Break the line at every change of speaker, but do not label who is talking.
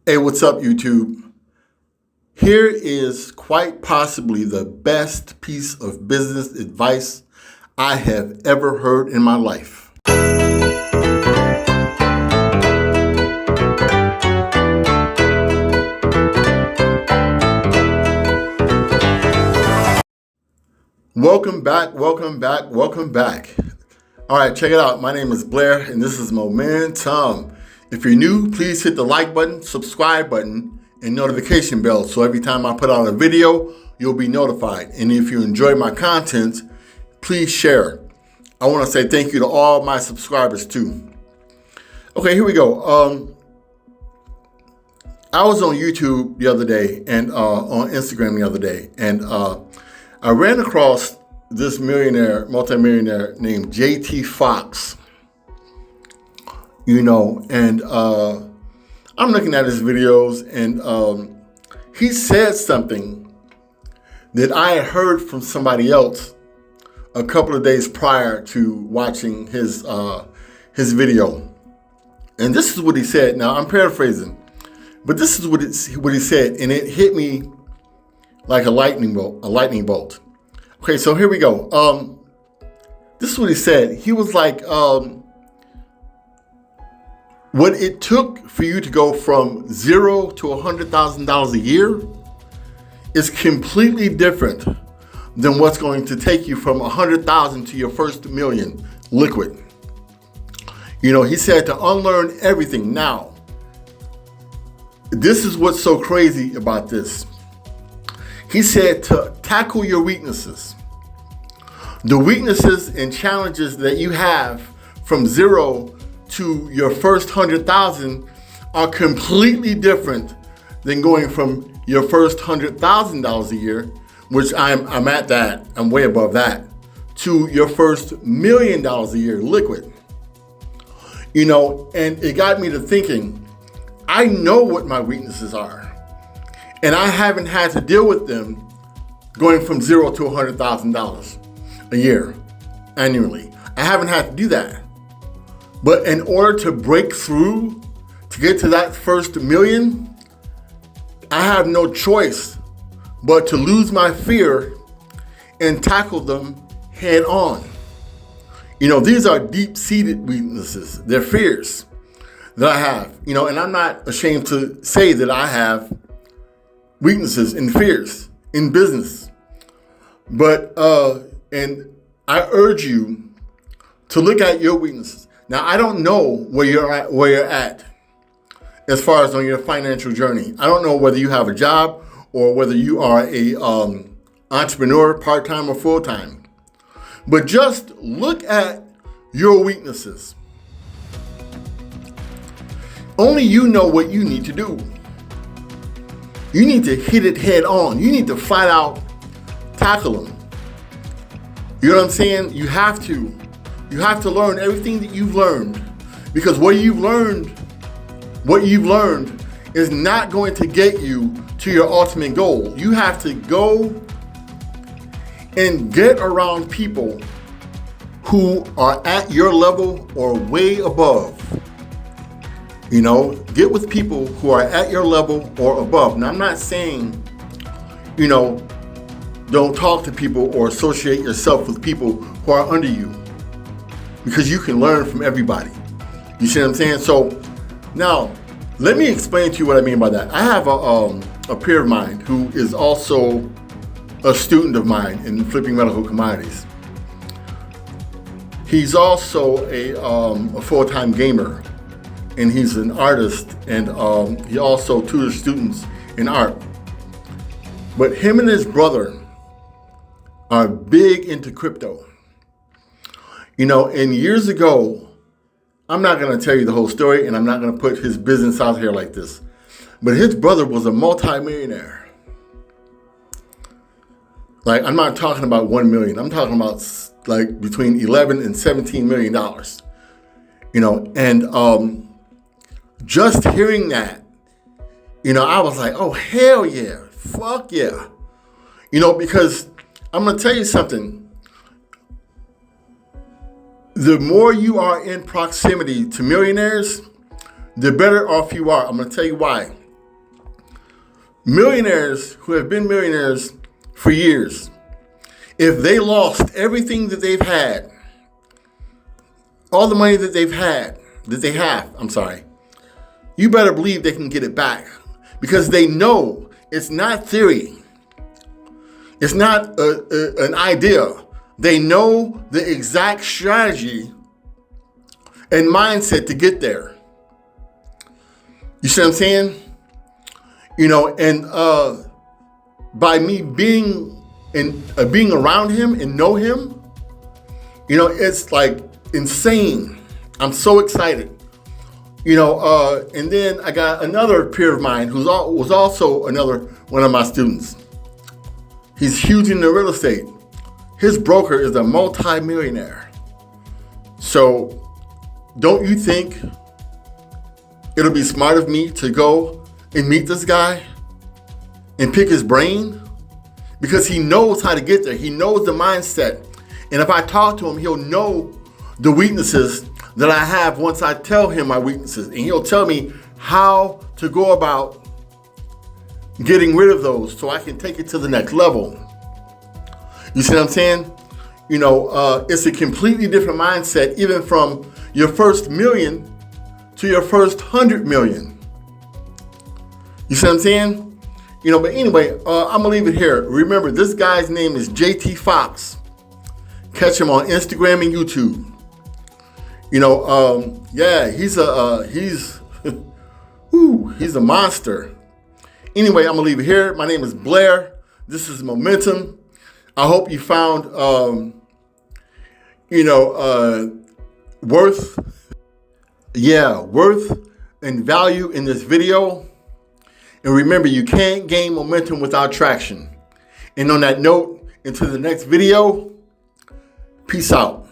Hey, what's up, YouTube? Here is quite possibly the best piece of business advice I have ever heard in my life. Welcome back, welcome back, welcome back. All right, check it out. My name is Blair, and this is Momentum. If you're new, please hit the like button, subscribe button, and notification bell so every time I put out a video, you'll be notified. And if you enjoy my content, please share. I want to say thank you to all my subscribers too. Okay, here we go. I was on YouTube the other day and on Instagram the other day, and I ran across this multimillionaire named JT Fox. And I'm looking at his videos, and he said something that I had heard from somebody else a couple of days prior to watching his video. And this is what he said. Now, I'm paraphrasing, but this is what he said, and it hit me like a lightning bolt. Okay, so here we go. This is what he said. He was like, what it took for you to go from $0 to $100,000 a year is completely different than what's going to take you from 100,000 to your first million liquid. He said to unlearn everything. Now, this is what's so crazy about this. He said to tackle your weaknesses. The weaknesses and challenges that you have from zero to your first 100,000 are completely different than going from your first $100,000 a year, which I'm at that, I'm way above that, to your first $1 million a year liquid. And it got me to thinking, I know what my weaknesses are, and I haven't had to deal with them going from $0 to $100,000 a year annually. I haven't had to do that. But in order to break through, to get to that first million, I have no choice but to lose my fear and tackle them head on. These are deep-seated weaknesses. They're fears that I have, and I'm not ashamed to say that I have weaknesses and fears in business. But, and I urge you to look at your weaknesses. Now, I don't know where you're at as far as on your financial journey. I don't know whether you have a job or whether you are a entrepreneur, part-time or full-time. But just look at your weaknesses. Only you know what you need to do. You need to hit it head on. You need to flat out tackle them. You know what I'm saying? You have to learn everything that you've learned, because what you've learned is not going to get you to your ultimate goal. You have to go and get around people who are at your level or way above. Get with people who are at your level or above. Now, I'm not saying, don't talk to people or associate yourself with people who are under you, because you can learn from everybody. You see what I'm saying? So now, let me explain to you what I mean by that. I have a peer of mine who is also a student of mine in flipping medical commodities. He's also a full-time gamer, and he's an artist, and he also tutors students in art. But him and his brother are big into crypto. And years ago, I'm not going to tell you the whole story, and I'm not going to put his business out here like this, but his brother was a multimillionaire. Like, I'm not talking about 1 million. I'm talking about like between 11 and 17 million dollars. And just hearing that, I was like, oh, hell yeah, fuck yeah. Because I'm going to tell you something. The more you are in proximity to millionaires, the better off you are. I'm going to tell you why. millionaires who have been millionaires for years, if they lost everything that they've had, all the money that they have, you better believe they can get it back, because they know it's not theory. It's not an idea. They know the exact strategy and mindset to get there. You see what I'm saying? You know, and by me being around him and know him, you know, it's like insane. I'm so excited. You know, and then I got another peer of mine who was also another one of my students. He's huge in the real estate. His broker is a multi-millionaire. So don't you think it'll be smart of me to go and meet this guy and pick his brain? Because he knows how to get there. He knows the mindset. And if I talk to him, he'll know the weaknesses that I have once I tell him my weaknesses. And he'll tell me how to go about getting rid of those so I can take it to the next level. You see what I'm saying? You know, it's a completely different mindset, even from your first million to your first 100 million. You see what I'm saying? You know, but anyway, I'm gonna leave it here. Remember, this guy's name is JT Fox. Catch him on Instagram and YouTube. You know, yeah, he's a monster. Anyway, I'm gonna leave it here. My name is Blair. This is Momentum. I hope you found, worth and value in this video. And remember, you can't gain momentum without traction. And on that note, until the next video, peace out.